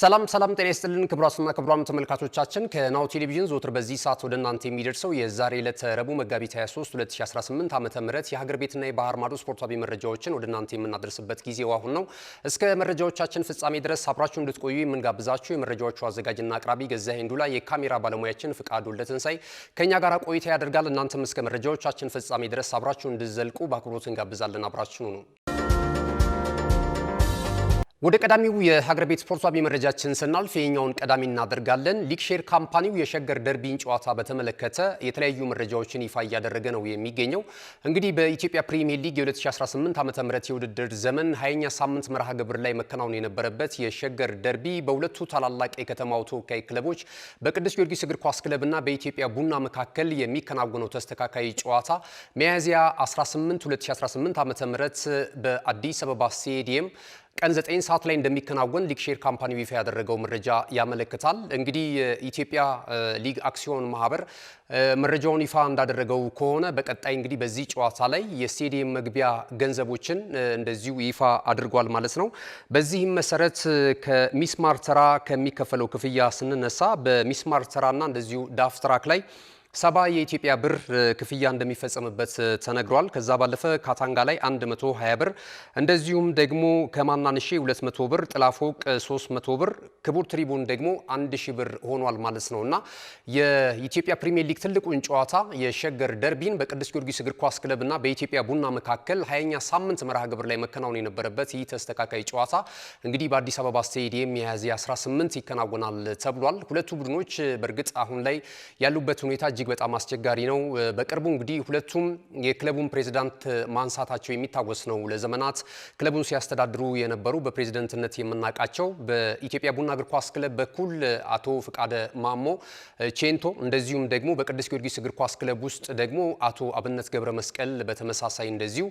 ሰላም ጤና ይስጥልን ክቡራትና ክቡራን ተመልካቾቻችን ከናሁ ቴሌቪዥን ዘወትር በዚህ ሰዓት ወደ እናንተ የሚደርሰው የዛሬ ዕለት ረቡዕ መጋቢት 23 2018 ዓመተ ምህረት የሀገር ቤትና የባህር ማዶ ስፖርታዊ መረጃዎችን ወደ እናንተ የምናደርስበት ጊዜው አሁን ነው። እስከ መረጃዎቻችን ፍጻሜ ድረስ አብራችሁ እንድትቆዩ የምንጋብዛችሁ የመረጃዎቹ አዘጋጅና አቅራቢ ገዛኸኝ እንዱላ፣ የካሜራ ባለሙያችን ፍቃዱ ለተንሳይ ከኛ ጋር ቆይታ ያደርጋል። እናንተም እስከ መረጃዎቻችን ፍጻሜ ድረስ አብራችሁ እንድትዘልቁ በአክብሮት እንጋብዛለን። አብራችሁ ነው። ወደ ቀዳሚው የሀገር ቤት ስፖርታዊ መረጃችን ስናልፍ የኛውን ቀዳሚ እናደርጋለን። ሊክሼር ካምፓኒው የሸገር ደርቢን ጨዋታ በተመለከተ የተለያዩ መረጃዎችን ይፋ እያደረገ ነው የሚገኘው። እንግዲህ በኢትዮጵያ ፕሪሚየር ሊግ የ2018 ዓ.ም የውድድር ዘመን 20ኛ ሳምንት መርሃ ግብር ላይ መከናወን የነበረበት የሸገር ደርቢ በሁለቱ ታላላቅ የከተማው ተወካይ ክለቦች በቅዱስ ጊዮርጊስ እግር ኳስ ክለብና በኢትዮጵያ ቡና መካከል የሚከናወነው ተስተካካይ ጨዋታ ሚያዝያ 18 2018 ዓ.ም በአዲስ አበባ ስቴዲየም ቀን 9 ሰዓት ላይ እንደሚከናወን ሊክሼር ካምፓኒው ይፋ ያደረገው መረጃ ያመለክታል። እንግዲህ የኢትዮጵያ ሊግ አክሲዮን ማህበር መረጃውን ይፋ እንዳደረገው ከሆነ በቀጣይ እንግዲህ በዚህ ጨዋታ ላይ የስቴዲየም መግቢያ ገንዘቦችን እንደዚሁ ይፋ አድርጓል ማለት ነው። በዚህም መሰረት ከሚስማር ተራ ከሚከፈለው ክፍያ ስንነሳ በሚስማር ተራና እንደዚሁ ዳፍ ትራክ ላይ 70 የኢትዮጵያ ብር ክፍያ እንደሚፈጸምበት ተነግሯል። ከዛ ባለፈ ካታንጋ ላይ 120 ብር እንደዚሁም ደግሞ ከማናንሼ 200 ብር፣ ጥላፎቅ 300 ብር፣ ክቡር ትሪቡን ደግሞ 1000 ብር ሆኗል ማለት ነውና የኢትዮጵያ ፕሪሚየር ሊግ ትልቁን ጨዋታ የሸገር ደርቢን በቅዱስ ጊዮርጊስ እግር ኳስ ክለብና በኢትዮጵያ ቡና መካከል 20ኛ ሳምንት መርሃ ግብር ላይ መከናወን የነበረበት ይህ ተስተካካይ ጨዋታ እንግዲህ በአዲስ አበባ ስቴዲየም ሚያዝያ 18 ይከናወናል ተብሏል። ሁለቱ ቡድኖች በእርግጥ አሁን ላይ ያሉበት ሁኔታ እጅግ በጣም አስቸጋሪ ነው። በቅርቡ እንግዲህ ሁለቱም የክለቡን ፕሬዝዳንት ማንሳታቸው የሚታወስ ነው። ለዘመናት ክለቡን ሲያስተዳድሩ የነበሩ በፕሬዝዳንትነት የምናውቃቸው በኢትዮጵያ ቡና እግር ኳስ ክለብ በኩል አቶ ፍቃደ ማሞ ቼንቶ፣ እንደዚሁም ደግሞ በቅዱስ ጊዮርጊስ እግር ኳስ ክለብ ውስጥ ደግሞ አቶ አብነት ገብረ መስቀል በተመሳሳይ እንደዚሁ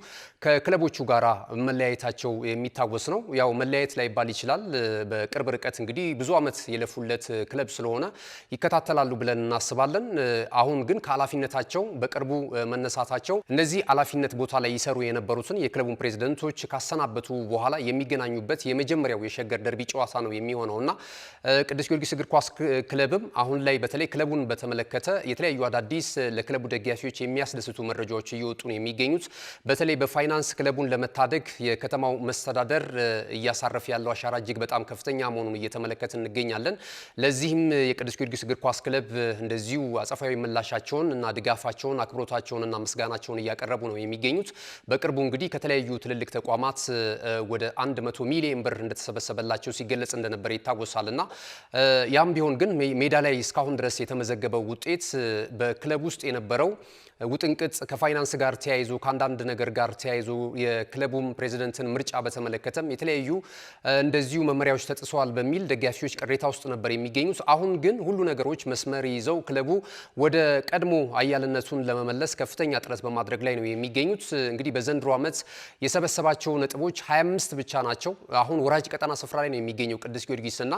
ከክለቦቹ ጋራ መለያየታቸው የሚታወስ ነው። ያው መለያየት ላይ ባል ይችላል። በቅርብ ርቀት እንግዲህ ብዙ ዓመት የለፉለት ክለብ ስለሆነ ይከታተላሉ ብለን እናስባለን። አሁን ግን ከኃላፊነታቸው በቅርቡ መነሳታቸው እነዚህ ኃላፊነት ቦታ ላይ ይሰሩ የነበሩትን የክለቡን ፕሬዝዳንቶች ካሰናበቱ በኋላ የሚገናኙበት የመጀመሪያው የሸገር ደርቢ ጨዋታ ነው የሚሆነውና ቅዱስ ጊዮርጊስ እግር ኳስ ክለብም አሁን ላይ በተለይ ክለቡን በተመለከተ የተለያዩ አዳዲስ ለክለቡ ደጋፊዎች የሚያስደስቱ መረጃዎች እየወጡ ነው የሚገኙት። በተለይ በፋይናንስ ክለቡን ለመታደግ የከተማው መስተዳደር እያሳረፈ ያለው አሻራ እጅግ በጣም ከፍተኛ መሆኑን እየተመለከትን እንገኛለን። ለዚህም የቅዱስ ጊዮርጊስ እግር ኳስ ክለብ እንደዚሁ አጸፋዊ ምላሻቸውን እና ድጋፋቸውን አክብሮታቸውን እና ምስጋናቸውን እያቀረቡ ነው የሚገኙት። በቅርቡ እንግዲህ ከተለያዩ ትልልቅ ተቋማት ወደ 100 ሚሊዮን ብር እንደተሰበሰበላቸው ሲገለጽ እንደነበረ ይታወሳልና ያም ቢሆን ግን ሜዳ ላይ እስካሁን ድረስ የተመዘገበው ውጤት በክለብ ውስጥ የነበረው ውጥንቅጥ ከፋይናንስ ጋር ተያይዞ ከአንዳንድ ነገር ጋር ተያይዞ የክለቡም ፕሬዝዳንትን ምርጫ በተመለከተም የተለያዩ እንደዚሁ መመሪያዎች ተጥሰዋል በሚል ደጋፊዎች ቅሬታ ውስጥ ነበር የሚገኙት። አሁን ግን ሁሉ ነገሮች መስመር ይዘው ክለቡ ወደ ቀድሞ አያልነቱን ለመመለስ ከፍተኛ ጥረት በማድረግ ላይ ነው የሚገኙት። እንግዲህ በዘንድሮ ዓመት የሰበሰባቸው ነጥቦች 25 ብቻ ናቸው። አሁን ወራጅ ቀጠና ስፍራ ላይ ነው የሚገኘው ቅዱስ ጊዮርጊስና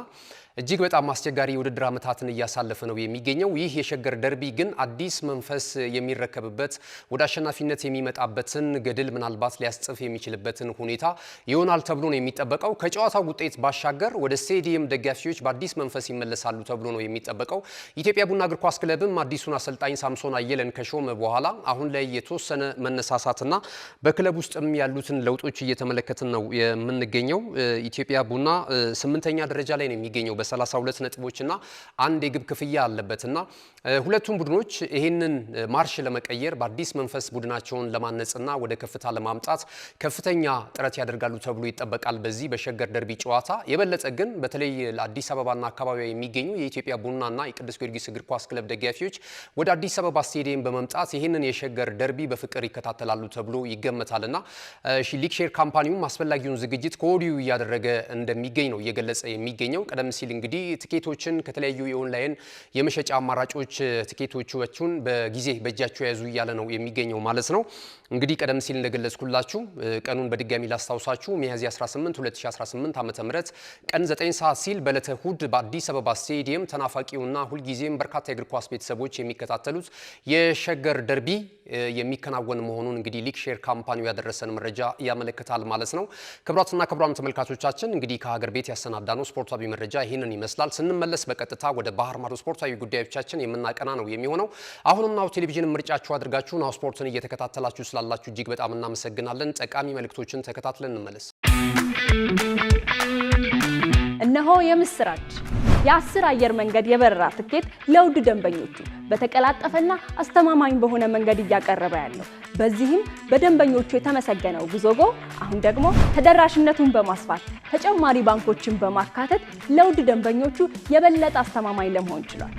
እጅግ በጣም አስቸጋሪ የውድድር ዓመታትን እያሳለፈ ነው የሚገኘው። ይህ የሸገር ደርቢ ግን አዲስ መንፈስ የሚረከብበት ወደ አሸናፊነት የሚመጣበትን ገድል ምናልባት ሊያስጽፍ የሚችልበትን ሁኔታ ይሆናል ተብሎ ነው የሚጠበቀው። ከጨዋታው ውጤት ባሻገር ወደ ስቴዲየም ደጋፊዎች በአዲስ መንፈስ ይመለሳሉ ተብሎ ነው የሚጠበቀው። ኢትዮጵያ ቡና እግር ኳስ ክለብም አዲሱን አሰልጣኝ ሳምሶን አየለን ከሾመ በኋላ አሁን ላይ የተወሰነ መነሳሳትና በክለብ ውስጥም ያሉትን ለውጦች እየተመለከትን ነው የምንገኘው። ኢትዮጵያ ቡና 8ኛ ደረጃ ላይ ነው የሚገኘው በ32 ነጥቦችና አንድ የግብ ክፍያ አለበትና ሁለቱም ቡድኖች ይህንን ማርሽ ለመቀየር በአዲስ መንፈስ ቡድናቸውን ለማነጽና ወደ ከፍታ ለማምጣት ከፍተኛ ጥረት ያደርጋሉ ተብሎ ይጠበቃል። በዚህ በሸገር ደርቢ ጨዋታ የበለጠ ግን በተለይ ለአዲስ አበባና አካባቢዋ የሚገኙ የኢትዮጵያ ቡናና የቅዱስ ጊዮርጊስ እግር ኳስ ክለብ ደጋፊዎች ወደ አዲስ አበባ ስቴዲየም በመምጣት ይህንን የሸገር ደርቢ በፍቅር ይከታተላሉ ተብሎ ይገመታልና ሊክሼር ካምፓኒውም አስፈላጊውን ዝግጅት ከወዲሁ እያደረገ እንደሚገኝ ነው እየገለጸ የሚገኘው። ቀደም ሲል እንግዲህ ትኬቶችን ከተለያዩ የኦንላይን የመሸጫ አማራጮች ትኬቶቹን በጊዜ በእጃቸው ያዙ እያለ ነው የሚገኘው ማለት ነው። እንግዲህ ቀደም ሲል እንደገለጽኩላችሁ ቀኑን በድጋሚ ላስታውሳችሁ ሚያዝያ 18 2018 ዓ.ም ቀን 9 ሰዓት ሲል በዕለተ እሁድ በአዲስ አበባ ስቴዲየም ተናፋቂውና ሁልጊዜም በርካታ የእግር ኳስ ቤተሰቦች የሚከታተሉት የሸገር ደርቢ የሚከናወን መሆኑን እንግዲህ ሊግ ሼር ካምፓኒው ያደረሰን መረጃ ያመለክታል ማለት ነው። ክቡራትና ክቡራን ተመልካቾቻችን እንግዲህ ከሀገር ቤት ያሰናዳነው ስፖርታዊ መረጃ ይህንን ይመስላል። ስንመለስ በቀጥታ ወደ ባህር ማዶ ስፖርታዊ ጉዳዮቻችን የምናቀና ነው የሚሆነው። አሁንም ናሁ ቴሌቪዥን ምርጫችሁ አድርጋችሁ ናሁ ስፖርትን እየተከታተላችሁ ስላላችሁ እጅግ በጣም እናመሰግናለን። ጠቃሚ መልእክቶችን ተከታትለን እንመለስ። እነሆ የምስራች የ10 አየር መንገድ የበረራ ትኬት ለውድ ደንበኞቹ በተቀላጠፈና አስተማማኝ በሆነ መንገድ እያቀረበ ያለው በዚህም በደንበኞቹ የተመሰገነው ጉዞጎ አሁን ደግሞ ተደራሽነቱን በማስፋት ተጨማሪ ባንኮችን በማካተት ለውድ ደንበኞቹ የበለጠ አስተማማኝ ለመሆን ችሏል።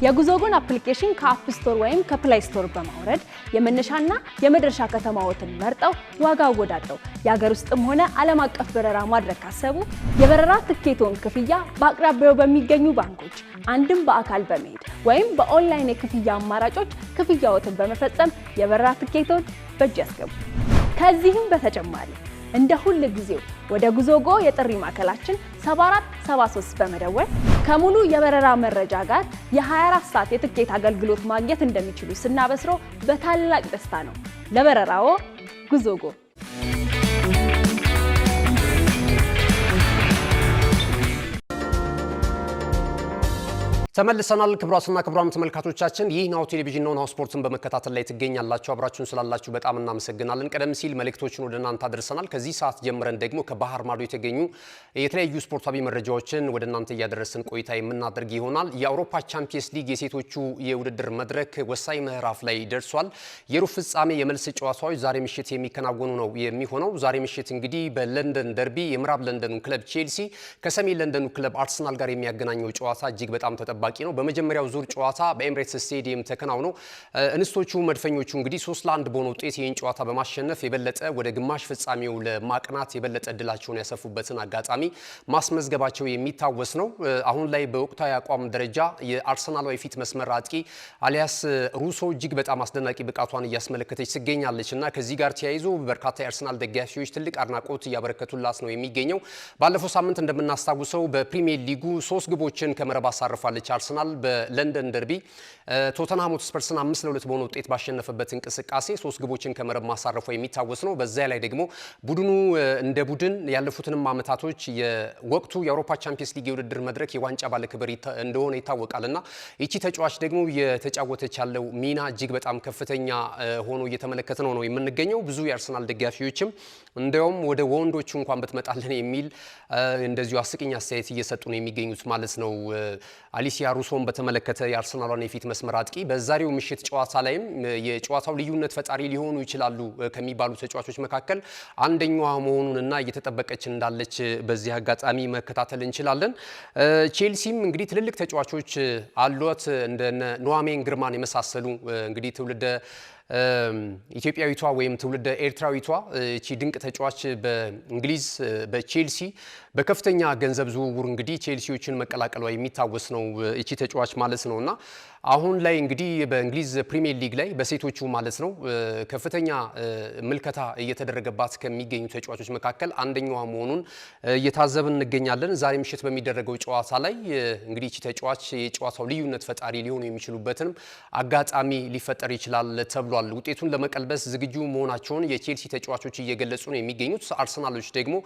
የጉዞጎን አፕሊኬሽን ከአፕ ስቶር ወይም ከፕላይ ስቶር በማውረድ የመነሻና የመድረሻ ከተማዎትን መርጠው ዋጋ አወዳድረው የሀገር ውስጥም ሆነ ዓለም አቀፍ በረራ ማድረግ ካሰቡ የበረራ ትኬቶን ክፍያ በአቅራቢያው በሚገኙ ባንኮች አንድም በአካል በመሄድ ወይም በኦንላይን የክፍያ አማራጮች ክፍያዎትን በመፈጸም የበረራ ትኬቶን በእጅ ያስገቡ። ከዚህም በተጨማሪ እንደ ሁሉ ጊዜው ወደ ጉዞጎ የጥሪ ማዕከላችን 7473 በመደወል ከሙሉ የበረራ መረጃ ጋር የ24 ሰዓት የትኬት አገልግሎት ማግኘት እንደሚችሉ ስናበስሮ በታላቅ ደስታ ነው። ለበረራዎ ጉዞጎ። ተመልሰናል። ክቡራትና ክቡራን ተመልካቾቻችን ይህ ናሁ ቴሌቪዥን ነው። ናሁ ስፖርትን በመከታተል ላይ ትገኛላችሁ። አብራችሁን ስላላችሁ በጣም እናመሰግናለን። ቀደም ሲል መልእክቶችን ወደ እናንተ አድርሰናል። ከዚህ ሰዓት ጀምረን ደግሞ ከባህር ማዶ የተገኙ የተለያዩ ስፖርታዊ መረጃዎችን ወደ እናንተ እያደረስን ቆይታ የምናደርግ ይሆናል። የአውሮፓ ቻምፒየንስ ሊግ የሴቶቹ የውድድር መድረክ ወሳኝ ምዕራፍ ላይ ደርሷል። የሩብ ፍጻሜ የመልስ ጨዋታዎች ዛሬ ምሽት የሚከናወኑ ነው የሚሆነው። ዛሬ ምሽት እንግዲህ በለንደን ደርቢ የምዕራብ ለንደኑ ክለብ ቼልሲ ከሰሜን ለንደኑ ክለብ አርሰናል ጋር የሚያገናኘው ጨዋታ እጅግ በጣም ተጠባቂ ነው። በመጀመሪያው ዙር ጨዋታ በኤምሬትስ ስቴዲየም ተከናውኖ እንስቶቹ መድፈኞቹ እንግዲህ 3-1 በሆነ ውጤት ይህን ጨዋታ በማሸነፍ የበለጠ ወደ ግማሽ ፍጻሜው ለማቅናት የበለጠ እድላቸውን ያሰፉበትን አጋጣሚ ማስመዝገባቸው የሚታወስ ነው። አሁን ላይ በወቅታዊ አቋም ደረጃ የአርሰናል የፊት መስመር አጥቂ አሊያስ ሩሶ እጅግ በጣም አስደናቂ ብቃቷን እያስመለከተች ትገኛለች እና ከዚህ ጋር ተያይዞ በርካታ የአርሰናል ደጋፊዎች ትልቅ አድናቆት እያበረከቱላት ነው የሚገኘው። ባለፈው ሳምንት እንደምናስታውሰው በፕሪሚየር ሊጉ 3 ግቦችን ከመረብ አሳርፋለች። አርሰናል በለንደን ደርቢ ቶተንሃም ሆትስፐርስን 5-2 በሆነ ውጤት ባሸነፈበት እንቅስቃሴ 3 ግቦችን ከመረብ ማሳረፉ የሚታወስ ነው። በዛ ላይ ደግሞ ቡድኑ እንደ ቡድን ያለፉትንም አመታቶች የወቅቱ የአውሮፓ ቻምፒየንስ ሊግ የውድድር መድረክ የዋንጫ ባለክብር እንደሆነ ይታወቃልና እቺ ተጫዋች ደግሞ የተጫወተች ያለው ሚና እጅግ በጣም ከፍተኛ ሆኖ እየተመለከተ ነው የምንገኘው። ብዙ የአርሰናል ደጋፊዎችም እንደውም ወደ ወንዶቹ እንኳን በትመጣለን የሚል እንደዚሁ አስቂኝ አስተያየት እየሰጡ ነው የሚገኙት ማለት ነው። አሊሲያ ሩሶን በተመለከተ የአርሰናሏን የፊት መስመር አጥቂ በዛሬው ምሽት ጨዋታ ላይም የጨዋታው ልዩነት ፈጣሪ ሊሆኑ ይችላሉ ከሚባሉ ተጫዋቾች መካከል አንደኛዋ መሆኑንና እየተጠበቀች እንዳለች በዚህ አጋጣሚ መከታተል እንችላለን። ቼልሲም እንግዲህ ትልልቅ ተጫዋቾች አሏት እንደነ ኑዋሜን ግርማን የመሳሰሉ እንግዲህ ትውልደ ኢትዮጵያዊቷ ወይም ትውልደ ኤርትራዊቷ እቺ ድንቅ ተጫዋች በእንግሊዝ በቼልሲ በከፍተኛ ገንዘብ ዝውውር እንግዲህ ቼልሲዎችን መቀላቀሏ የሚታወስ ነው እቺ ተጫዋች ማለት ነውና አሁን ላይ እንግዲህ በእንግሊዝ ፕሪሚየር ሊግ ላይ በሴቶቹ ማለት ነው ከፍተኛ ምልከታ እየተደረገባት ከሚገኙ ተጫዋቾች መካከል አንደኛዋ መሆኑን እየታዘብን እንገኛለን። ዛሬ ምሽት በሚደረገው ጨዋታ ላይ እንግዲህ እቺ ተጫዋች የጨዋታው ልዩነት ፈጣሪ ሊሆኑ የሚችሉበትንም አጋጣሚ ሊፈጠር ይችላል ተብሏል። ውጤቱን ለመቀልበስ ዝግጁ መሆናቸውን የቼልሲ ተጫዋቾች እየገለጹ ነው የሚገኙት። አርሰናሎች ደግሞ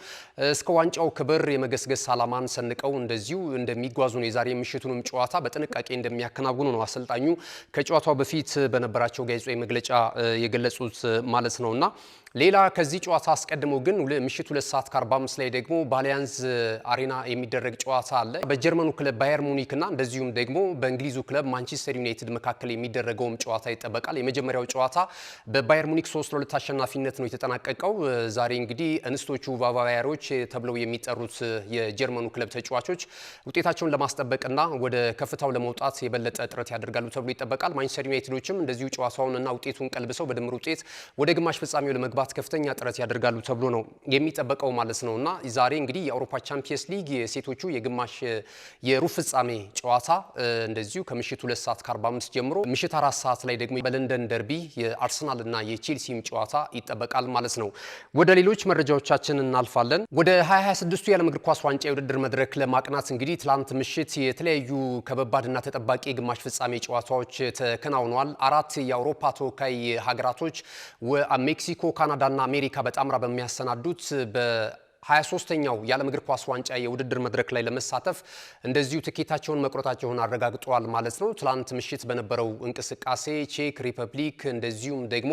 እስከ ዋንጫው ክብር የመገስገስ ዓላማን ሰንቀው እንደዚሁ እንደሚጓዙ ነው የዛሬ ምሽቱንም ጨዋታ በጥንቃቄ እንደሚያከናውኑ ነው አሰልጣኙ ከጨዋታው በፊት በነበራቸው ጋዜጣዊ መግለጫ የገለጹት ማለት ነውና ሌላ ከዚህ ጨዋታ አስቀድሞ ግን ምሽት 2:45 ላይ ደግሞ በአሊያንዝ አሬና የሚደረግ ጨዋታ አለ። በጀርመኑ ክለብ ባየር ሙኒክ እና እንደዚሁም ደግሞ በእንግሊዙ ክለብ ማንቸስተር ዩናይትድ መካከል የሚደረገውም ጨዋታ ይጠበቃል። የመጀመሪያው ጨዋታ በባየር ሙኒክ 3-2 አሸናፊነት ነው የተጠናቀቀው። ዛሬ እንግዲህ እንስቶቹ ባቫሪያኖች ተብለው የሚጠሩት የጀርመኑ ክለብ ተጫዋቾች ውጤታቸውን ለማስጠበቅና ወደ ከፍታው ለመውጣት የበለጠ ጥረት ያደርጋሉ ተብሎ ይጠበቃል። ማንቸስተር ዩናይትዶችም እንደዚሁ ጨዋታውንና ውጤቱን ቀልብሰው በድምር ውጤት ወደ ግማሽ ፍጻሜው ለመግባት ለመግባት ከፍተኛ ጥረት ያደርጋሉ ተብሎ ነው የሚጠበቀው ማለት ነውና ዛሬ እንግዲህ የአውሮፓ ቻምፒየንስ ሊግ የሴቶቹ የግማሽ የሩብ ፍጻሜ ጨዋታ እንደዚሁ ከምሽቱ 2:45 ጀምሮ ምሽት 4 ሰዓት ላይ ደግሞ በለንደን ደርቢ የአርሰናል እና የቼልሲም ጨዋታ ይጠበቃል ማለት ነው። ወደ ሌሎች መረጃዎቻችን እናልፋለን። ወደ 2026 የዓለም እግር ኳስ ዋንጫ የውድድር መድረክ ለማቅናት እንግዲህ ትላንት ምሽት የተለያዩ ከባባድና ተጠባቂ የግማሽ ፍጻሜ ጨዋታዎች ተከናውነዋል። 4 የአውሮፓ ተወካይ ሀገራቶች ሜክሲኮ፣ ካናዳና አሜሪካ በጣምራ በሚያሰናዱት በ23ኛው የዓለም እግር ኳስ ዋንጫ የውድድር መድረክ ላይ ለመሳተፍ እንደዚሁ ትኬታቸውን መቁረጣቸውን አረጋግጠዋል ማለት ነው። ትላንት ምሽት በነበረው እንቅስቃሴ ቼክ ሪፐብሊክ እንደዚሁም ደግሞ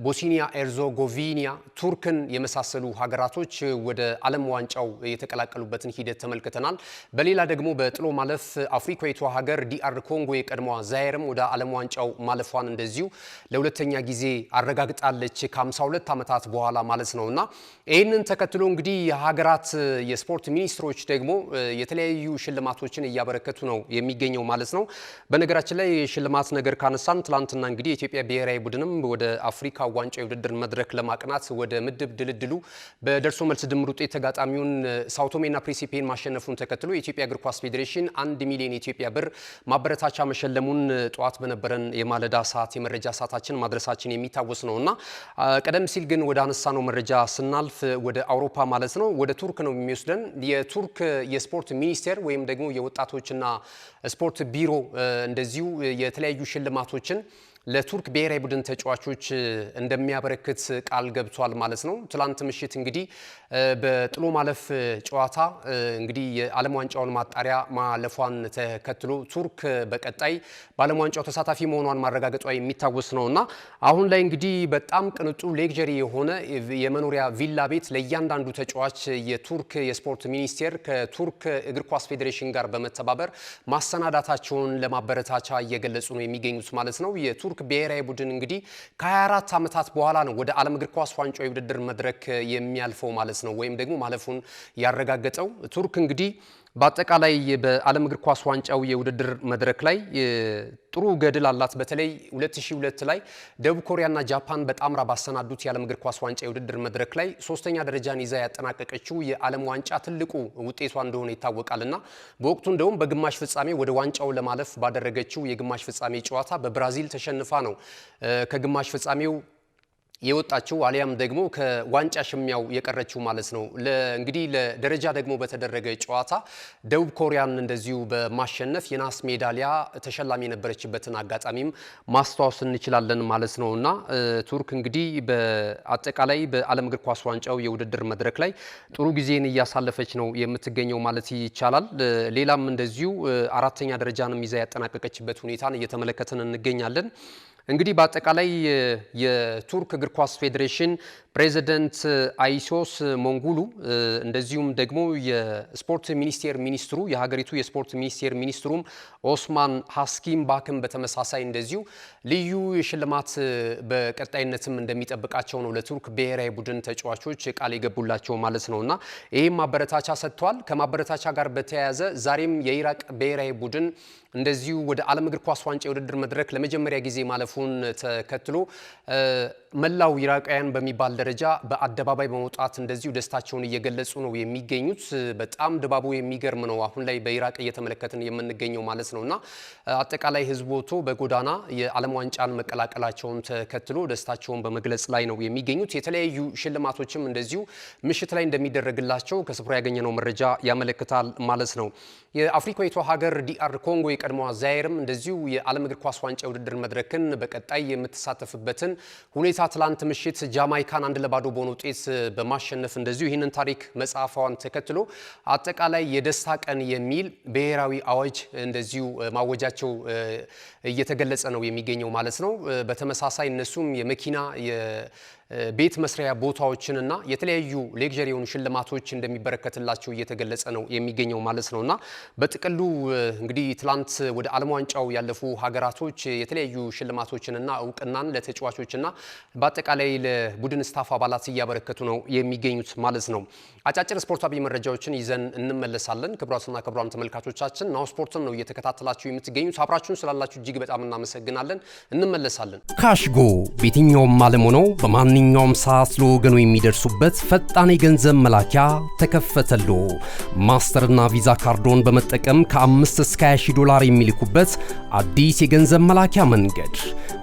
ቦስኒያ ኤርዞጎቪና ቱርክን የመሳሰሉ ሀገራቶች ወደ ዓለም ዋንጫው የተቀላቀሉበትን ሂደት ተመልክተናል። በሌላ ደግሞ በጥሎ ማለፍ አፍሪካዊቷ ሀገር ዲአር ኮንጎ የቀድሞዋ ዛይርም ወደ ዓለም ዋንጫው ማለፏን እንደዚሁ ለሁለተኛ ጊዜ አረጋግጣለች ከ52 ዓመታት በኋላ ማለት ነውና ይህንን ተከትሎ እንግዲህ የሀገራት የስፖርት ሚኒስትሮች ደግሞ የተለያዩ ሽልማቶችን እያበረከቱ ነው የሚገኘው ማለት ነው። በነገራችን ላይ ሽልማት ነገር ካነሳን ትላንትና እንግዲህ የኢትዮጵያ ብሔራዊ ቡድንም ወደ አፍሪካ ዋንጫ የውድድር መድረክ ለማቅናት ወደ ምድብ ድልድሉ በደርሶ መልስ ድምር ውጤት ተጋጣሚውን ሳውቶሜና ፕሪንሲፔን ማሸነፉን ተከትሎ የኢትዮጵያ እግር ኳስ ፌዴሬሽን 1 ሚሊዮን የኢትዮጵያ ብር ማበረታቻ መሸለሙን ጠዋት በነበረን የማለዳ ሰዓት የመረጃ ሰዓታችን ማድረሳችን የሚታወስ ነውና ቀደም ሲል ግን ወደ አነሳነው መረጃ ስናልፍ ወደ አውሮፓ ማለት ነው ወደ ቱርክ ነው የሚወስደን። የቱርክ የስፖርት ሚኒስቴር ወይም ደግሞ የወጣቶችና ስፖርት ቢሮ እንደዚሁ የተለያዩ ሽልማቶችን ለቱርክ ብሔራዊ ቡድን ተጫዋቾች እንደሚያበረክት ቃል ገብቷል ማለት ነው። ትላንት ምሽት እንግዲህ በጥሎ ማለፍ ጨዋታ እንግዲህ የዓለም ዋንጫውን ማጣሪያ ማለፏን ተከትሎ ቱርክ በቀጣይ በዓለም ዋንጫው ተሳታፊ መሆኗን ማረጋገጧ የሚታወስ ነውና አሁን ላይ እንግዲህ በጣም ቅንጡ ሌክዠሪ የሆነ የመኖሪያ ቪላ ቤት ለእያንዳንዱ ተጫዋች የቱርክ የስፖርት ሚኒስቴር ከቱርክ እግር ኳስ ፌዴሬሽን ጋር በመተባበር ማሰናዳታቸውን ለማበረታቻ እየገለጹ ነው የሚገኙት ማለት ነው። የቱርክ ብሔራዊ ቡድን እንግዲህ ከ24 ዓመታት በኋላ ነው ወደ ዓለም እግር ኳስ ዋንጫ የውድድር መድረክ የሚያልፈው ማለት ነው ወይም ደግሞ ማለፉን ያረጋገጠው። ቱርክ እንግዲህ በአጠቃላይ በዓለም እግር ኳስ ዋንጫው የውድድር መድረክ ላይ ጥሩ ገድል አላት። በተለይ 2002 ላይ ደቡብ ኮሪያና ጃፓን በጣምራ ባሰናዱት የዓለም እግር ኳስ ዋንጫ የውድድር መድረክ ላይ 3ኛ ደረጃን ይዛ ያጠናቀቀችው የዓለም ዋንጫ ትልቁ ውጤቷ እንደሆነ ይታወቃልና በወቅቱ እንደውም በግማሽ ፍጻሜ ወደ ዋንጫው ለማለፍ ባደረገችው የግማሽ ፍጻሜ ጨዋታ በብራዚል ተሸንፋ ነው ከግማሽ ፍጻሜው የወጣችው አሊያም ደግሞ ከዋንጫ ሽሚያው የቀረችው ማለት ነው። እንግዲህ ለደረጃ ደግሞ በተደረገ ጨዋታ ደቡብ ኮሪያን እንደዚሁ በማሸነፍ የናስ ሜዳሊያ ተሸላሚ የነበረችበትን አጋጣሚም ማስታወስ እንችላለን ማለት ነውና ቱርክ እንግዲህ በአጠቃላይ በዓለም እግር ኳስ ዋንጫው የውድድር መድረክ ላይ ጥሩ ጊዜን እያሳለፈች ነው የምትገኘው ማለት ይቻላል። ሌላም እንደዚሁ 4ኛ ደረጃንም ይዛ ያጠናቀቀችበት ሁኔታን እየተመለከትን እንገኛለን። እንግዲህ በአጠቃላይ የቱርክ እግር ኳስ ፌዴሬሽን ፕሬዚደንት አይሶስ ሞንጉሉ እንደዚሁም ደግሞ የስፖርት ሚኒስቴር ሚኒስትሩ የሀገሪቱ የስፖርት ሚኒስቴር ሚኒስትሩም ኦስማን ሀስኪም ባክም በተመሳሳይ እንደዚሁ ልዩ የሽልማት በቀጣይነትም እንደሚጠብቃቸው ነው ለቱርክ ብሔራዊ ቡድን ተጫዋቾች ቃል የገቡላቸው ማለት ነውና ይህም ማበረታቻ ሰጥቷል። ከማበረታቻ ጋር በተያያዘ ዛሬም የኢራቅ ብሔራዊ ቡድን እንደዚሁ ወደ ዓለም እግር ኳስ ዋንጫ የውድድር መድረክ ለመጀመሪያ ጊዜ ማለፉን ተከትሎ መላው ኢራቃውያን በሚባል ደረጃ በአደባባይ በመውጣት እንደዚሁ ደስታቸውን እየገለጹ ነው የሚገኙት። በጣም ድባቡ የሚገርም ነው አሁን ላይ በኢራቅ እየተመለከትን የምንገኘው ማለት ነውና አጠቃላይ ህዝቡ ወጥቶ በጎዳና የዓለም ዋንጫን መቀላቀላቸውን ተከትሎ ደስታቸውን በመግለጽ ላይ ነው የሚገኙት። የተለያዩ ሽልማቶችም እንደዚሁ ምሽት ላይ እንደሚደረግላቸው ከስፍራ ያገኘነው መረጃ ያመለክታል ማለት ነው። የአፍሪካዊቷ ሀገር ዲአር ኮንጎ የቀድሞዋ ዛይርም እንደዚሁ የዓለም እግር ኳስ ዋንጫ የውድድር መድረክን በቀጣይ የምትሳተፍበትን ሁኔታ ትላንት ምሽት ጃማይካን 1-0 በሆነ ውጤት በማሸነፍ እንደዚሁ ይህንን ታሪክ መጻፏን ተከትሎ አጠቃላይ የደስታ ቀን የሚል ብሔራዊ አዋጅ እንደዚሁ ማወጃቸው እየተገለጸ ነው የሚገኘው ማለት ነው። በተመሳሳይ እነሱም የመኪና ቤት መስሪያ ቦታዎችንና የተለያዩ ሌክዠሪ የሆኑ ሽልማቶች እንደሚበረከትላቸው እየተገለጸ ነው የሚገኘው ማለት ነውና በጥቅሉ እንግዲህ ትላንት ወደ ዓለም ዋንጫው ያለፉ ሀገራቶች የተለያዩ ሽልማቶችንና እውቅናን ለተጫዋቾችና በአጠቃላይ ለቡድን ስታፍ አባላት እያበረከቱ ነው የሚገኙት ማለት ነው። አጫጭር ስፖርታዊ መረጃዎችን ይዘን እንመለሳለን። ክቡራትና ክቡራን ተመልካቾቻችን ናሁ ስፖርትን ነው እየተከታተላችሁ የምትገኙት። አብራችሁን ስላላችሁ እጅግ በጣም እናመሰግናለን። እንመለሳለን። ካሽጎ በየትኛውም ዓለም ሆነው በማንኛውም በማንኛውም ሰዓት ለወገኑ የሚደርሱበት ፈጣን የገንዘብ መላኪያ ተከፈተሎ። ማስተርና ቪዛ ካርዶን በመጠቀም ከ5 እስከ 20 ዶላር የሚልኩበት አዲስ የገንዘብ መላኪያ መንገድ።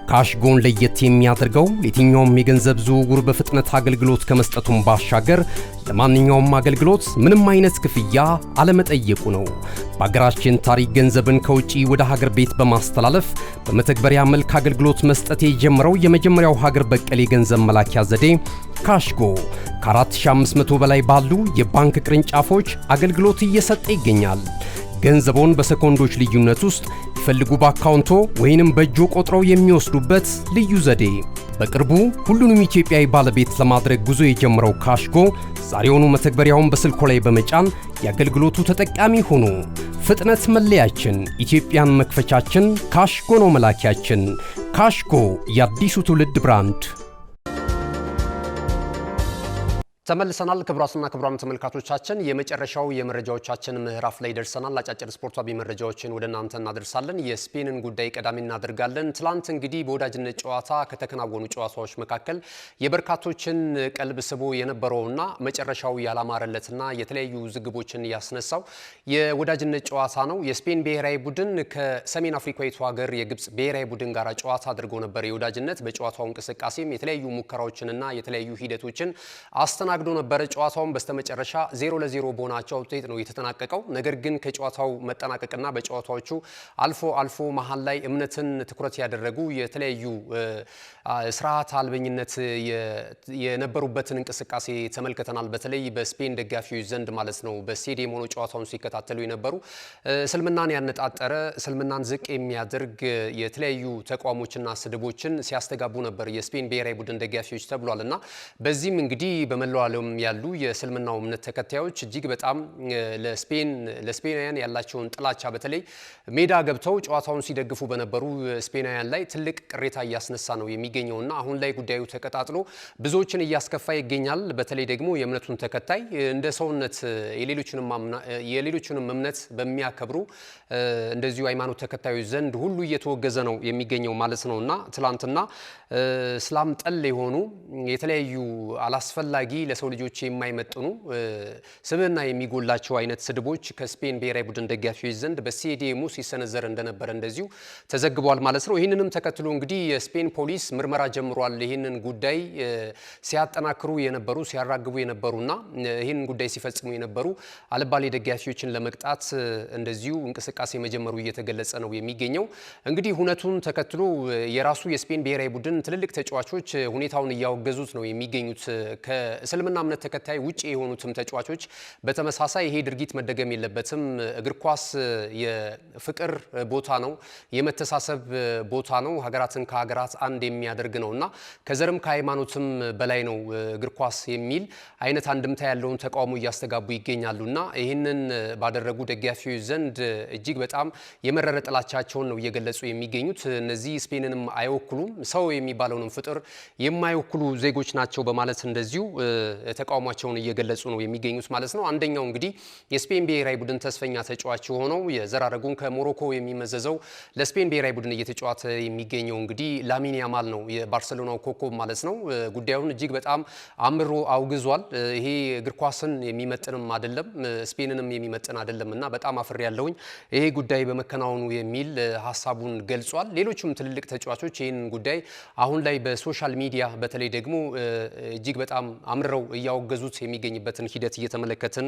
ካሽጎን ለየት የሚያደርገው የትኛውም የገንዘብ ዝውውር በፍጥነት አገልግሎት ከመስጠቱም ባሻገር ለማንኛውም አገልግሎት ምንም አይነት ክፍያ አለመጠየቁ ነው። በአገራችን ታሪክ ገንዘብን ከውጪ ወደ ሀገር ቤት በማስተላለፍ በመተግበሪያ መልክ አገልግሎት መስጠት የጀመረው የመጀመሪያው ሀገር በቀል የገንዘብ መላኪያ ዘዴ ካሽጎ ከ4500 በላይ ባሉ የባንክ ቅርንጫፎች አገልግሎት እየሰጠ ይገኛል። ገንዘቦን በሰኮንዶች ልዩነት ውስጥ ይፈልጉ በአካውንቶ ወይንም በእጆ ቆጥረው የሚወስዱበት ልዩ ዘዴ። በቅርቡ ሁሉንም ኢትዮጵያዊ ባለቤት ለማድረግ ጉዞ የጀመረው ካሽጎ ዛሬውኑ መተግበሪያውን በስልኮ ላይ በመጫን የአገልግሎቱ ተጠቃሚ ሆኑ። ፍጥነት መለያችን፣ ኢትዮጵያን መክፈቻችን፣ ካሽጎ ነው መላኪያችን። ካሽጎ የአዲሱ ትውልድ ብራንድ። ተመልሰናል። ክቡራትና ክቡራን ተመልካቾቻችን የመጨረሻው የመረጃዎቻችን ምዕራፍ ላይ ደርሰናል። አጫጭር ስፖርታዊ መረጃዎችን ወደ እናንተ እናደርሳለን። የስፔንን ጉዳይ ቀዳሚ እናደርጋለን። ትላንት እንግዲህ በወዳጅነት ጨዋታ ከተከናወኑ ጨዋታዎች መካከል የበርካቶችን ቀልብ ስቦ የነበረውና መጨረሻው ያላማረለትና የተለያዩ ውዝግቦችን ያስነሳው የወዳጅነት ጨዋታ ነው። የስፔን ብሔራዊ ቡድን ከሰሜን አፍሪካዊቱ ሀገር የግብጽ ብሔራዊ ቡድን ጋር ጨዋታ አድርጎ ነበር። የወዳጅነት በጨዋታው እንቅስቃሴም የተለያዩ ሙከራዎችንና የተለያዩ ሂደቶችን አስተናግዶ ነበር። ጨዋታውን በስተመጨረሻ 0-0 በሆናቸው ውጤት ነው የተጠናቀቀው። ነገር ግን ከጨዋታው መጠናቀቅና በጨዋታዎቹ አልፎ መሃል ላይ እምነትን ትኩረት ያደረጉ የተለያዩ ስርዓት አልበኝነት የነበሩበትን እንቅስቃሴ ተመልክተናል። በተለይ በስፔን ደጋፊዎች ዘንድ ማለት ነው። በስቴዲየም ሆኖ ጨዋታውን ሲከታተሉ የነበሩ እስልምናን ያነጣጠረ እስልምናን ዝቅ የሚያደርግ የተለያዩ ተቋሞችና ስድቦችን ሲያስተጋቡ ነበር የስፔን ብሔራዊ ቡድን ደጋፊዎች ተብሏልና በዚህም እንግዲህ በመላው ዓለም ያሉ የእስልምናው እምነት ተከታዮች እጅግ በጣም ለስፔናውያን ያላቸውን ጥላቻ በተለይ ሜዳ ገብተው ጨዋታውን ሲደግፉ በነበሩ ስፔናውያን ላይ ትልቅ ቅሬታ እያስነሳ ነው የሚገኘውና አሁን ላይ ጉዳዩ ተቀጣጥሎ ብዙዎችን እያስከፋ ይገኛል። በተለይ ደግሞ የእምነቱን ተከታይ እንደ ሰውነት የሌሎችንም እምነት በሚያከብሩ እንደዚሁ ሃይማኖት ተከታዮች ዘንድ ሁሉ እየተወገዘ ነው የሚገኘው ማለት ነውና ትላንትና እስላም ጠል የሆኑ የተለያዩ አላስፈላጊ ለሰው ልጆች የማይመጥኑ ስብዕና የሚጎላቸው አይነት ስድቦች ከስፔን ብሔራዊ ቡድን ደጋፊዎች ዘንድ በስቴዲየሙ ሲሰነዘር እንደነበረ እንደዚሁ ተዘግቧል ማለት ነው። ይህንንም ተከትሎ እንግዲህ የስፔን ፖሊስ ምርመራ ጀምሯል። ይህንን ጉዳይ ሲያጠናክሩ የነበሩ ሲያራግቡ የነበሩና ይህንን ጉዳይ ሲፈጽሙ የነበሩ አልባሌ ደጋፊዎችን ለመቅጣት እንደዚሁ እንቅስቃሴ መጀመሩ እየተገለጸ ነው የሚገኘው። እንግዲህ ሁነቱን ተከትሎ የራሱ የስፔን ብሔራዊ ቡድን ትልልቅ ተጫዋቾች ሁኔታውን እያወገዙት ነው የሚገኙት። ከእስልምና እምነት ተከታይ ውጪ የሆኑትም ተጫዋቾች በተመሳሳይ ይሄ ድርጊት መደገም የለበትም፣ እግር ኳስ የፍቅር ቦታ ነው፣ የመተሳሰብ ቦታ ነው፣ ሀገራትን ከሀገራት አንድ የሚያደርግ ነውና ከዘርም ከሃይማኖትም በላይ ነው እግር ኳስ የሚል አይነት አንድምታ ያለውን ተቃውሞ እያስተጋቡ ይገኛሉና ይህንን ባደረጉ ደጋፊዎች ዘንድ እጅግ በጣም የመረረ ጥላቻቸውን ነው እየገለጹ የሚገኙት። እነዚህ ስፔንንም አይወክሉም፣ ሰው የሚባለውንም ፍጥር የማይወክሉ ዜጎች ናቸው በማለት እንደዚሁ ተቃውሟቸውን እየገለጹ ነው የሚገኙት ማለት ነው። አንደኛው እንግዲህ የስፔን ብሔራዊ ቡድን ተስፈኛ ተጫዋች ሆነው የዘራረጉን ከሞሮኮ የሚመዘዘው ለስፔን ብሔራዊ ቡድን እየተጫወተ የሚገኘው እንግዲህ ላሚን ያማል ነው፣ የባርሴሎናው ኮከብ ማለት ነው። ጉዳዩን እጅግ በጣም አምሮ አውግዟል። ይሄ እግር ኳስን የሚመጥንም አይደለም፣ ስፔንንም የሚመጥን አይደለም እና በጣም አፍሬ ያለውኝ ይሄ ጉዳይ በመከናወኑ የሚል ሀሳቡን ገልጿል። ሌሎችም ትልልቅ ተጫዋቾች ይህን ጉዳይ አሁን ላይ በሶሻል ሚዲያ በተለይ ደግሞ እጅግ በጣም አምረው እያወገዙት የሚገኝበትን ሂደት እየተመለከትን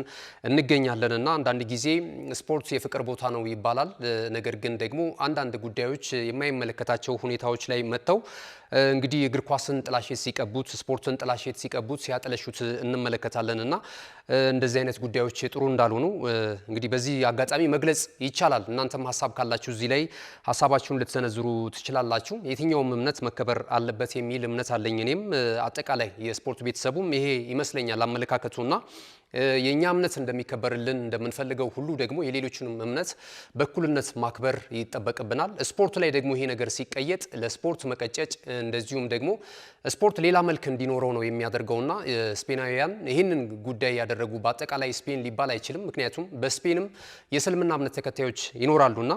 እንገኛለንና አንዳንድ ጊዜ ስፖርት የፍቅር ቦታ ነው ይባላል። ነገር ግን ደግሞ አንዳንድ ጉዳዮች የማይመለከታቸው ሁኔታዎች ላይ መጥተው እንግዲህ እግር ኳስን ጥላሸት ሲቀቡት፣ ስፖርትን ጥላሸት ሲቀቡት፣ ሲያጠለሹት እንመለከታለንና እንደዚህ አይነት ጉዳዮች ጥሩ እንዳልሆኑ እንግዲህ በዚህ አጋጣሚ መግለጽ ይቻላል። እናንተም ሀሳብ ካላችሁ እዚህ ላይ ሀሳባችሁን ልትሰነዝሩ ትችላላችሁ። የትኛውም እምነት መከበር አለበት የሚል እምነት አለኝ እኔም። አጠቃላይ የስፖርት ቤተሰቡም ይሄ ይመስለኛል አመለካከቱና የኛ እምነት እንደሚከበርልን እንደምንፈልገው ሁሉ ደግሞ የሌሎችንም እምነት በእኩልነት ማክበር ይጠበቅብናል። ስፖርት ላይ ደግሞ ይሄ ነገር ሲቀየጥ ለስፖርት መቀጨጭ እንደዚሁም ደግሞ ስፖርት ሌላ መልክ እንዲኖረው ነው የሚያደርገውና ስፔናውያን ይህንን ጉዳይ ያደረጉ በአጠቃላይ ስፔን ሊባል አይችልም። ምክንያቱም በስፔንም የእስልምና እምነት ተከታዮች ይኖራሉና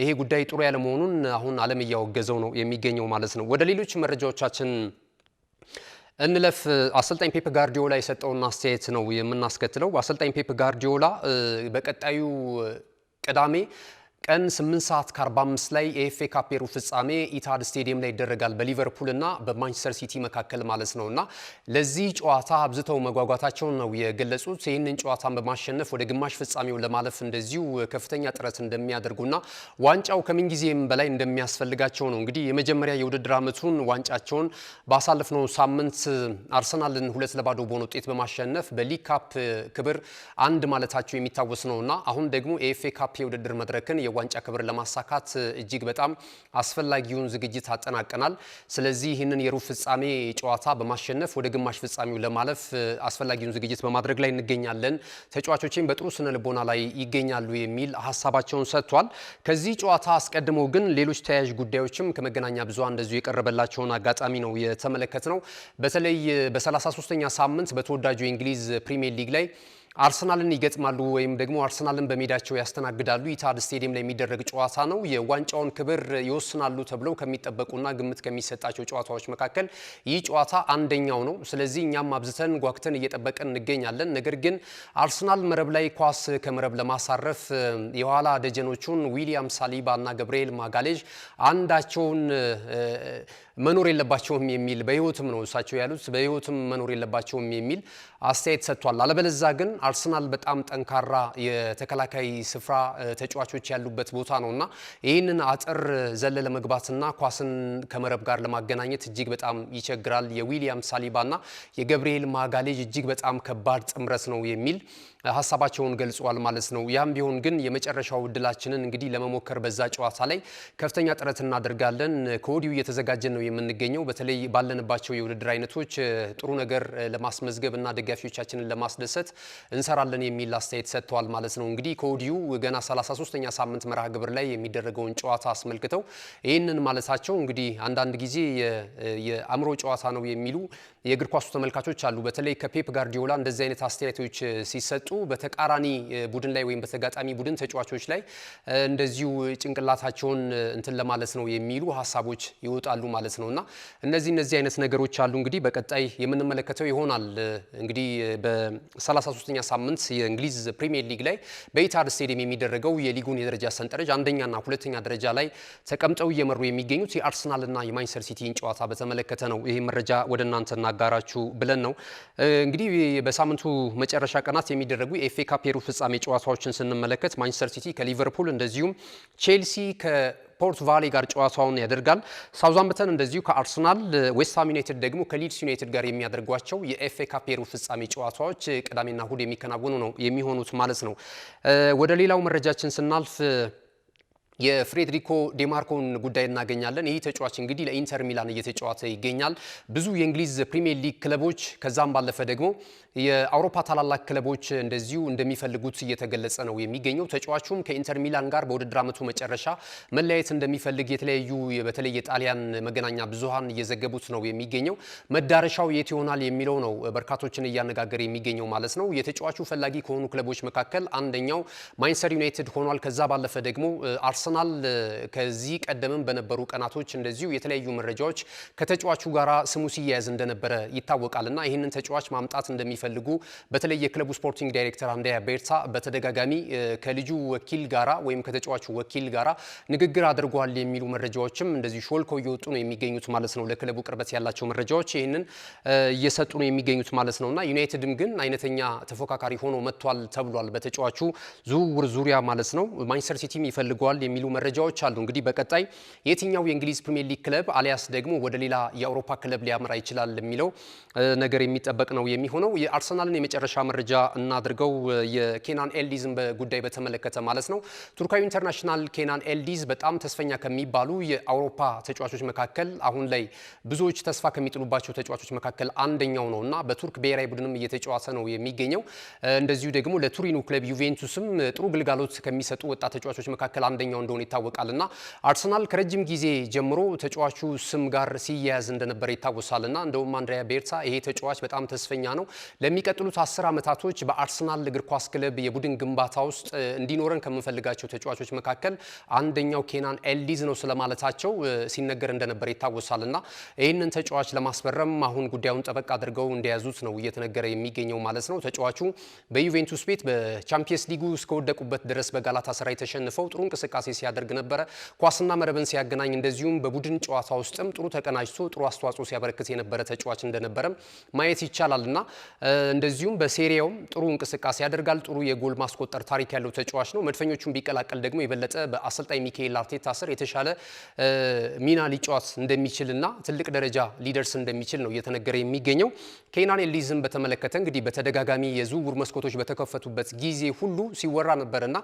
ይሄ ጉዳይ ጥሩ ያለ መሆኑን አሁን ዓለም እያወገዘው ነው የሚገኘው ማለት ነው። ወደ ሌሎች መረጃዎቻችን እንለፍ አሰልጣኝ ፔፕ ጋርዲዮላ የሰጠውን አስተያየት ነው የምናስከትለው። አሰልጣኝ ፔፕ ጋርዲዮላ በቀጣዩ ቅዳሜ ቀን 8:45 ላይ የኤፍኤ ካፕ ሩብ ፍጻሜ ኢታድ ስቴዲየም ላይ ይደረጋል በሊቨርፑል እና በማንቸስተር ሲቲ መካከል ማለት ነውና ለዚህ ጨዋታ አብዝተው መጓጓታቸውን ነው የገለጹት። ይህንን ጨዋታን በማሸነፍ ወደ ግማሽ ፍጻሜው ለማለፍ እንደዚሁ ከፍተኛ ጥረት እንደሚያደርጉና ዋንጫው ከምንጊዜም በላይ እንደሚያስፈልጋቸው ነው። እንግዲህ የመጀመሪያ የውድድር ዓመቱን ዋንጫቸውን ባሳለፍነው ሳምንት አርሰናልን 2-0 በሆነ ውጤት በማሸነፍ በሊግ ካፕ ክብር አንድ ማለታቸው የሚታወስ ነውና አሁን ደግሞ የኤፍኤ ካፕ የውድድር መድረክን የዋንጫ ክብር ለማሳካት እጅግ በጣም አስፈላጊውን ዝግጅት አጠናቀናል። ስለዚህ ይህንን የሩብ ፍጻሜ ጨዋታ በማሸነፍ ወደ ግማሽ ፍጻሜው ለማለፍ አስፈላጊውን ዝግጅት በማድረግ ላይ እንገኛለን። ተጫዋቾችን በጥሩ ስነ ልቦና ላይ ይገኛሉ የሚል ሐሳባቸውን ሰጥቷል። ከዚህ ጨዋታ አስቀድሞ ግን ሌሎች ተያያዥ ጉዳዮችም ከመገናኛ ብዙሃን እንደዚሁ የቀረበላቸውን አጋጣሚ ነው የተመለከትነው። በተለይ በ33ኛ ሳምንት በተወዳጁ የእንግሊዝ ፕሪሚየር ሊግ ላይ አርሰናልን ይገጥማሉ ወይም ደግሞ አርሰናልን በሜዳቸው ያስተናግዳሉ። ኢታድ ስቴዲየም ላይ የሚደረግ ጨዋታ ነው። የዋንጫውን ክብር ይወስናሉ ተብለው ከሚጠበቁና ግምት ከሚሰጣቸው ጨዋታዎች መካከል ይህ ጨዋታ አንደኛው ነው። ስለዚህ እኛም አብዝተን ጓግተን እየጠበቀን እንገኛለን። ነገር ግን አርሰናል መረብ ላይ ኳስ ከመረብ ለማሳረፍ የኋላ ደጀኖቹን ዊሊያም ሳሊባ እና ገብርኤል ማጋሌዥ አንዳቸውን መኖር የለባቸውም የሚል በህይወትም ነው እሳቸው ያሉት በህይወትም መኖር የለባቸውም የሚል አስተያየት ሰጥቷል። አለበለዛ ግን አርሰናል በጣም ጠንካራ የተከላካይ ስፍራ ተጫዋቾች ያሉበት ቦታ ነውና ይህንን አጥር ዘለለ መግባትና ኳስን ከመረብ ጋር ለማገናኘት እጅግ በጣም ይቸግራል። የዊሊያም ሳሊባና የገብርኤል ማጋሌዥ እጅግ በጣም ከባድ ጥምረት ነው የሚል ሐሳባቸውን ገልጿል ማለት ነው። ያም ቢሆን ግን የመጨረሻው እድላችንን እንግዲህ ለመሞከር በዛ ጨዋታ ላይ ከፍተኛ ጥረት እናደርጋለን። ከወዲሁ እየተዘጋጀን ነው የምንገኘው። በተለይ ባለንባቸው የውድድር አይነቶች ጥሩ ነገር ለማስመዝገብ እና ደጋፊዎቻችንን ለማስደሰት እንሰራለን የሚል አስተያየት ሰጥተዋል ማለት ነው። እንግዲህ ከወዲሁ ገና 33ኛ ሳምንት መርሃ ግብር ላይ የሚደረገውን ጨዋታ አስመልክተው ይህንን ማለታቸው እንግዲህ አንዳንድ ጊዜ የአእምሮ ጨዋታ ነው የሚሉ የእግር ኳሱ ተመልካቾች አሉ። በተለይ ከፔፕ ጋርዲዮላ እንደዚህ አይነት አስተያየቶች ሲሰጡ በተቃራኒ ቡድን ላይ ወይም በተጋጣሚ ቡድን ተጫዋቾች ላይ እንደዚሁ ጭንቅላታቸውን እንትን ለማለት ነው የሚሉ ሐሳቦች ይወጣሉ ማለት ነውና እነዚህ አይነት ነገሮች አሉ። እንግዲህ በቀጣይ የምንመለከተው ይሆናል። እንግዲህ በ33ኛ ሳምንት የእንግሊዝ ፕሪሚየር ሊግ ላይ በኢታድ ስቴዲየም የሚደረገው የሊጉን የደረጃ ሰንጠረዥ አንደኛና ሁለተኛ ደረጃ ላይ ተቀምጠው እየመሩ የሚገኙት የአርሰናልና የማንቸስተር ሲቲን ጨዋታ በተመለከተ ነው ይሄ መረጃ ወደ እናንተ እናጋራችሁ ብለን ነው። እንግዲህ በሳምንቱ መጨረሻ ቀናት የሚደረጉ የኤፍኤ ካፕ የሩብ ፍጻሜ ጨዋታዎችን ስንመለከት ማንቸስተር ሲቲ ከሊቨርፑል እንደዚሁም ቼልሲ ፖርት ቫሌ ጋር ጨዋታውን ያደርጋል። ሳውዛምፕተን እንደዚሁ ከአርሰናል፣ ዌስትሃም ዩናይትድ ደግሞ ከሊድስ ዩናይትድ ጋር የሚያደርጓቸው የኤፍኤ ካፕ የሩብ ፍጻሜ ጨዋታዎች ቅዳሜና እሁድ የሚከናወኑ ነው የሚሆኑት ማለት ነው። ወደ ሌላው መረጃችን ስናልፍ የፍሬድሪኮ ዴማርኮን ጉዳይ እናገኛለን። ይህ ተጫዋች እንግዲህ ለኢንተር ሚላን እየተጫወተ ይገኛል። ብዙ የእንግሊዝ ፕሪሚየር ሊግ ክለቦች ከዛም ባለፈ ደግሞ የአውሮፓ ታላላቅ ክለቦች እንደዚሁ እንደሚፈልጉት እየተገለጸ ነው የሚገኘው። ተጫዋቹም ከኢንተር ሚላን ጋር በውድድር ዓመቱ መጨረሻ መለያየት እንደሚፈልግ የተለያዩ በተለይ የጣሊያን መገናኛ ብዙሃን እየዘገቡት ነው የሚገኘው። መዳረሻው የት ይሆናል የሚለው ነው በርካቶችን እያነጋገረ የሚገኘው ማለት ነው። የተጫዋቹ ፈላጊ ከሆኑ ክለቦች መካከል አንደኛው ማንቸስተር ዩናይትድ ሆኗል። ከዛ ባለፈ ደግሞ አርሰናል ከዚህ ቀደምም በነበሩ ቀናቶች እንደዚሁ የተለያዩ መረጃዎች ከተጫዋቹ ጋር ስሙ ሲያያዝ እንደነበረ ይታወቃልና ይህንን ተጫዋች ማምጣት እንደሚፈልጉ በተለይ የክለቡ ስፖርቲንግ ዳይሬክተር አንድሪያ ቤርታ በተደጋጋሚ ከልጁ ወኪል ጋራ ወይም ከተጫዋቹ ወኪል ጋራ ንግግር አድርጓል የሚሉ መረጃዎችም እንደዚሁ ሾልከው እየወጡ ነው የሚገኙት ማለት ነው። ለክለቡ ቅርበት ያላቸው መረጃዎች ይህንን እየሰጡ ነው የሚገኙት ማለት ነውና ዩናይትድም ግን አይነተኛ ተፎካካሪ ሆኖ መጥቷል ተብሏል በተጫዋቹ ዝውውር ዙሪያ ማለት ነው። ማንቸስተር ሲቲም ይፈልገዋል የሚሉ መረጃዎች አሉ። እንግዲህ በቀጣይ የትኛው የእንግሊዝ ፕሪሚየር ሊግ ክለብ አሊያስ ደግሞ ወደ ሌላ የአውሮፓ ክለብ ሊያመራ ይችላል የሚለው ነገር የሚጠበቅ ነው የሚሆነው። የአርሰናልን የመጨረሻ መረጃ እናድርገው። የኬናን ኤልዲዝን ጉዳይ በተመለከተ ማለት ነው። ቱርካዊ ኢንተርናሽናል ኬናን ኤልዲዝ በጣም ተስፈኛ ከሚባሉ የአውሮፓ ተጫዋቾች መካከል አሁን ላይ ብዙዎች ተስፋ ከሚጥሉባቸው ተጫዋቾች መካከል አንደኛው ነውና በቱርክ ብሔራዊ ቡድንም እየተጫወተ ነው የሚገኘው። እንደዚሁ ደግሞ ለቱሪኑ ክለብ ዩቬንቱስም ጥሩ ግልጋሎት ከሚሰጡ ወጣት ተጫዋቾች መካከል አንደኛው እንደሆነ ይታወቃልና አርሰናል ከረጅም ጊዜ ጀምሮ ተጫዋቹ ስም ጋር ሲያያዝ እንደነበረ ይታወሳልና እንደውም አንድሪያ ቤርታ ይሄ ተጫዋች በጣም ተስፈኛ ነው፣ ለሚቀጥሉት 10 ዓመታቶች በአርሰናል እግር ኳስ ክለብ የቡድን ግንባታ ውስጥ እንዲኖረን ከምንፈልጋቸው ተጫዋቾች መካከል አንደኛው ኬናን ኤልዲዝ ነው ስለማለታቸው ሲነገር እንደነበረ ይታወሳልና ይህንን ተጫዋች ለማስፈረም አሁን ጉዳዩን ጠበቅ አድርገው እንደያዙት ነው እየተነገረ የሚገኘው ማለት ነው። ተጫዋቹ በዩቬንቱስ ቤት በቻምፒየንስ ሊጉ እስከወደቁበት ድረስ በጋላታሳራይ ተሸንፈው ጥሩ እንቅስቃሴ ሲያደርግ ነበረ። ኳስና መረብን ሲያገናኝ እንደዚሁም በቡድን ጨዋታ ውስጥም ጥሩ ተቀናጅቶ ጥሩ አስተዋጽኦ ሲያበረክት የነበረ ተጫዋች እንደነበረም ማየት ይቻላልና እንደዚሁም በሴሪያውም ጥሩ እንቅስቃሴ ያደርጋል። ጥሩ የጎል ማስቆጠር ታሪክ ያለው ተጫዋች ነው። መድፈኞቹን ቢቀላቀል ደግሞ የበለጠ በአሰልጣኝ ሚካኤል አርቴታ ስር የተሻለ ሚና ሊጫወት እንደሚችልና ትልቅ ደረጃ ሊደርስ እንደሚችል ነው እየተነገረ የሚገኘው። ኬናን ኤልዲዝን በተመለከተ እንግዲህ በተደጋጋሚ የዝውውር መስኮቶች በተከፈቱበት ጊዜ ሁሉ ሲወራ ነበርና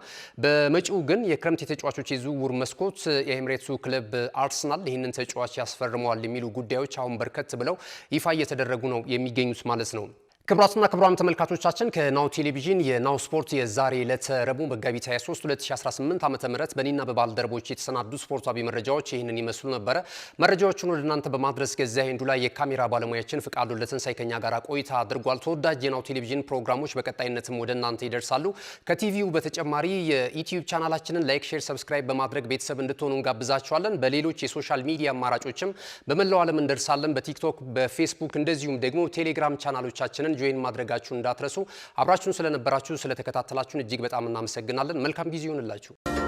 በመጪው ግን የክረምት የተጫዋቾች የዝውውር መስኮት የኤምሬትሱ ክለብ አርሰናል ይህንን ተጫዋች ያስፈርመዋል የሚሉ ጉዳዮች አሁን በርከት ብለው ይፋ እየተደረጉ ነው የሚገኙት ማለት ነው። ክቡራትና ክቡራን ተመልካቾቻችን ከናሁ ቴሌቪዥን የናሁ ስፖርት የዛሬ ዕለት ረቡዕ መጋቢት 23 2018 ዓ.ም በእኔና በባልደረቦች የተሰናዱ ስፖርታዊ መረጃዎች ይህንን ይመስሉ ነበረ። መረጃዎቹን ወደ እናንተ በማድረስ ገዛኸኝ ሄንዱ ላይ የካሜራ ባለሙያችን ፍቃዱ ለተንሳይ ከኛ ጋር ቆይታ አድርጓል። ተወዳጅ የናሁ ቴሌቪዥን ፕሮግራሞች በቀጣይነትም ወደ እናንተ ይደርሳሉ። ከቲቪው በተጨማሪ የዩቲዩብ ቻናላችንን ላይክ፣ ሼር፣ ሰብስክራይብ በማድረግ ቤተሰብ እንድትሆኑ እንጋብዛችኋለን። በሌሎች የሶሻል ሚዲያ አማራጮችም በመላው ዓለም እንደርሳለን። በቲክቶክ፣ በፌስቡክ እንደዚሁም ደግሞ ቴሌግራም ቻናሎቻችንን ጆይን ማድረጋችሁን እንዳትረሱ። አብራችሁን ስለነበራችሁ ስለተከታተላችሁን እጅግ በጣም እናመሰግናለን። መልካም ጊዜ ይሁንላችሁ።